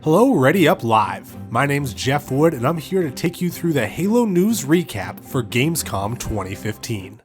Hello, Ready Up Live. My name's Jeff Wood, and I'm here to take you through the Halo news recap for Gamescom 2015.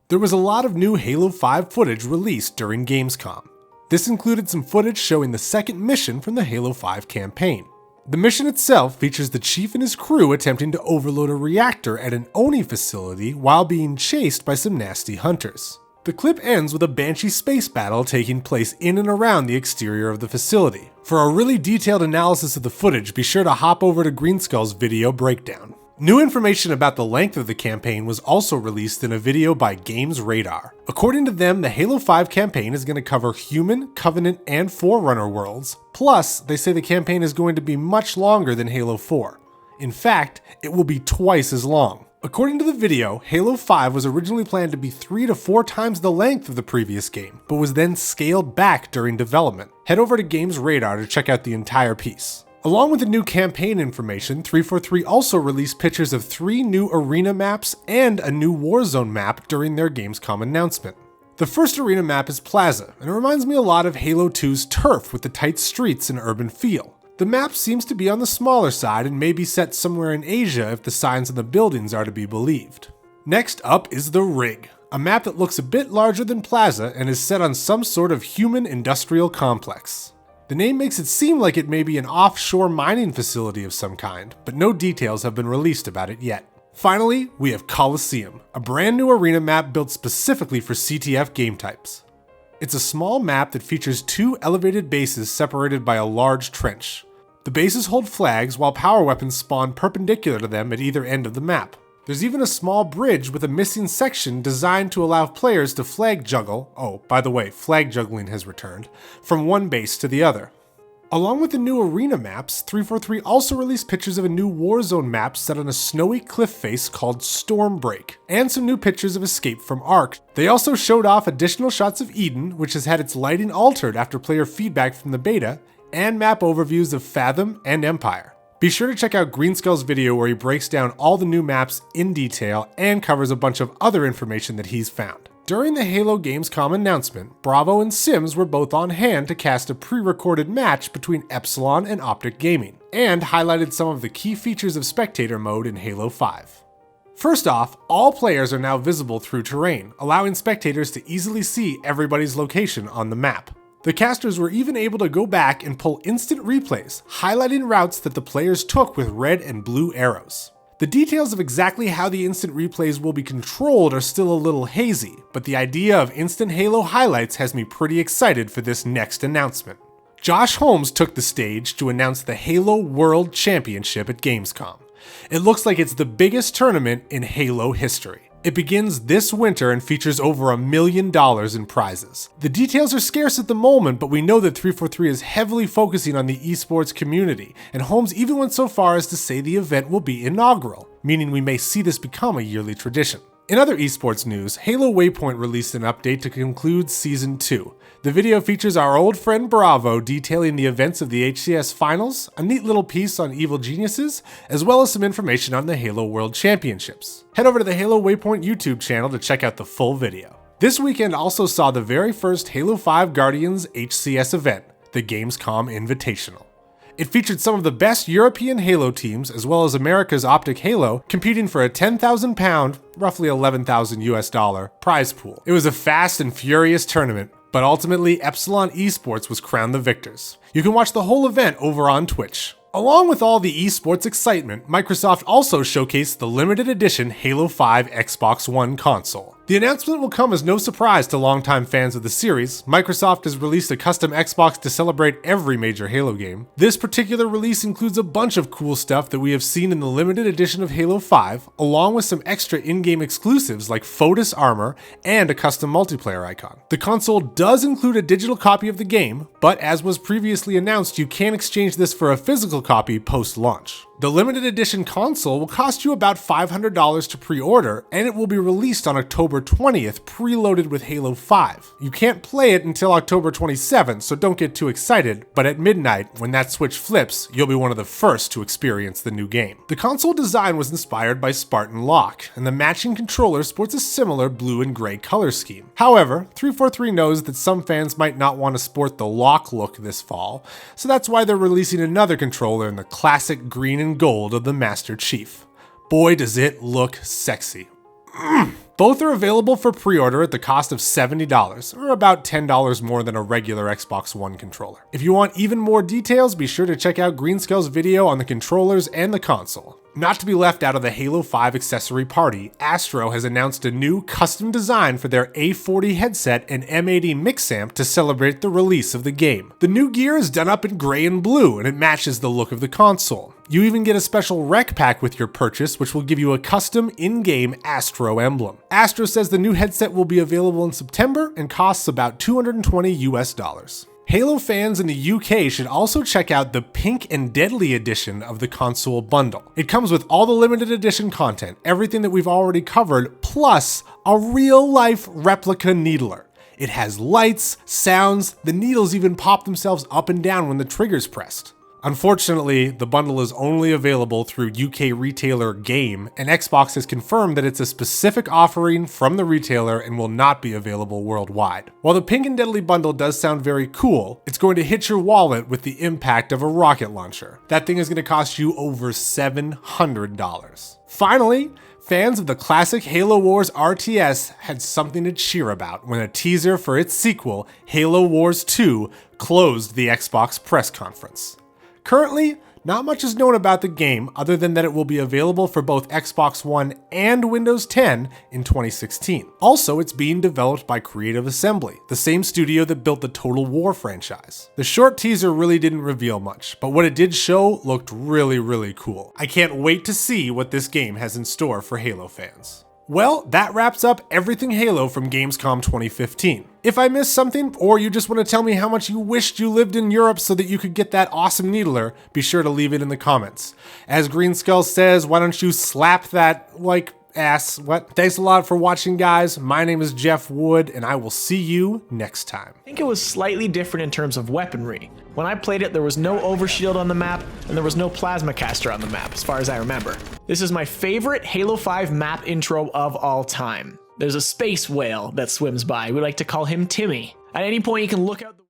There was a lot of new Halo 5 footage released during Gamescom. This included some footage showing the second mission from the Halo 5 campaign. The mission itself features the Chief and his crew attempting to overload a reactor at an Oni facility while being chased by some nasty hunters. The clip ends with a Banshee space battle taking place in and around the exterior of the facility. For a really detailed analysis of the footage, be sure to hop over to Greenskull's video breakdown. New information about the length of the campaign was also released in a video by Games Radar. According to them, the Halo 5 campaign is going to cover Human, Covenant, and Forerunner worlds. Plus, they say the campaign is going to be much longer than Halo 4. In fact, it will be twice as long. According to the video, Halo 5 was originally planned to be 3 to 4 times the length of the previous game, but was then scaled back during development. Head over to Games Radar to check out the entire piece. Along with the new campaign information, 343 also released pictures of 3 new arena maps and a new Warzone map during their Gamescom announcement. The first arena map is Plaza, and it reminds me a lot of Halo 2's Turf with the tight streets and urban feel. The map seems to be on the smaller side and may be set somewhere in Asia if the signs on the buildings are to be believed. Next up is the Rig, a map that looks a bit larger than Plaza and is set on some sort of human industrial complex. The name makes it seem like it may be an offshore mining facility of some kind, but no details have been released about it yet. Finally, we have Coliseum, a brand new arena map built specifically for CTF game types. It's a small map that features 2 elevated bases separated by a large trench. The bases hold flags while power weapons spawn perpendicular to them at either end of the map. There's even a small bridge with a missing section designed to allow players to flag juggle, oh, by the way, flag juggling has returned, from one base to the other. Along with the new arena maps, 343 also released pictures of a new Warzone map set on a snowy cliff face called Stormbreak, and some new pictures of Escape from Ark. They also showed off additional shots of Eden, which has had its lighting altered after player feedback from the beta, and map overviews of Fathom and Empire. Be sure to check out Greenskull's video where he breaks down all the new maps in detail and covers a bunch of other information that he's found. During the Halo Gamescom announcement, Bravo and Sims were both on hand to cast a pre-recorded match between Epsilon and Optic Gaming, and highlighted some of the key features of Spectator mode in Halo 5. First off, all players are now visible through terrain, allowing spectators to easily see everybody's location on the map. The casters were even able to go back and pull instant replays, highlighting routes that the players took with red and blue arrows. The details of exactly how the instant replays will be controlled are still a little hazy, but the idea of instant Halo highlights has me pretty excited for this next announcement. Josh Holmes took the stage to announce the Halo World Championship at Gamescom. It looks like it's the biggest tournament in Halo history. It begins this winter and features over $1 million in prizes. The details are scarce at the moment, but we know that 343 is heavily focusing on the esports community, and Holmes even went so far as to say the event will be inaugural, meaning we may see this become a yearly tradition. In other esports news, Halo Waypoint released an update to conclude Season 2. The video features our old friend Bravo detailing the events of the HCS Finals, a neat little piece on evil geniuses, as well as some information on the Halo World Championships. Head over to the Halo Waypoint YouTube channel to check out the full video. This weekend also saw the very first Halo 5 Guardians HCS event, the Gamescom Invitational. It featured some of the best European Halo teams, as well as America's Optic Halo, competing for a £10,000, roughly $11,000 prize pool. It was a fast and furious tournament, but ultimately Epsilon Esports was crowned the victors. You can watch the whole event over on Twitch. Along with all the esports excitement, Microsoft also showcased the limited edition Halo 5 Xbox One console. The announcement will come as no surprise to longtime fans of the series. Microsoft has released a custom Xbox to celebrate every major Halo game. This particular release includes a bunch of cool stuff that we have seen in the limited edition of Halo 5, along with some extra in-game exclusives like Fotis armor and a custom multiplayer icon. The console does include a digital copy of the game, but as was previously announced, you can exchange this for a physical copy post-launch. The limited edition console will cost you about $500 to pre-order, and it will be released on October October 20th preloaded with Halo 5. You can't play it until October 27th, so don't get too excited, but at midnight, when that switch flips, you'll be one of the first to experience the new game. The console design was inspired by Spartan Locke, and the matching controller sports a similar blue and gray color scheme. However, 343 knows that some fans might not want to sport the Locke look this fall, so that's why they're releasing another controller in the classic green and gold of the Master Chief. Boy, does it look sexy. Both are available for pre-order at the cost of $70, or about $10 more than a regular Xbox One controller. If you want even more details, be sure to check out Greenskull's video on the controllers and the console. Not to be left out of the Halo 5 accessory party, Astro has announced a new custom design for their A40 headset and M80 mix amp to celebrate the release of the game. The new gear is done up in gray and blue, and it matches the look of the console. You even get a special rec pack with your purchase, which will give you a custom in-game Astro emblem. Astro says the new headset will be available in September and costs about $220 US. Halo fans in the UK should also check out the Pink and Deadly edition of the console bundle. It comes with all the limited edition content, everything that we've already covered, plus a real-life replica needler. It has lights, sounds, the needles even pop themselves up and down when the trigger's pressed. Unfortunately, the bundle is only available through UK retailer Game, and Xbox has confirmed that it's a specific offering from the retailer and will not be available worldwide. While the Pink and Deadly bundle does sound very cool, it's going to hit your wallet with the impact of a rocket launcher. That thing is going to cost you over $700. Finally, fans of the classic Halo Wars RTS had something to cheer about when a teaser for its sequel, Halo Wars 2, closed the Xbox press conference. Currently, not much is known about the game other than that it will be available for both Xbox One and Windows 10 in 2016. Also, it's being developed by Creative Assembly, the same studio that built the Total War franchise. The short teaser really didn't reveal much, but what it did show looked really cool. I can't wait to see what this game has in store for Halo fans. Well, that wraps up everything Halo from Gamescom 2015. If I missed something, or you just want to tell me how much you wished you lived in Europe so that you could get that awesome needler, be sure to leave it in the comments. As Greenskull says, why don't you slap that, ass. Thanks a lot for watching, guys. My name is Jeff Wood, and I will see you next time. I think it was slightly different in terms of weaponry. When I played it, there was no overshield on the map, and there was no plasma caster on the map, as far as I remember. This is my favorite Halo 5 map intro of all time. There's a space whale that swims by. We like to call him Timmy. At any point, you can look out the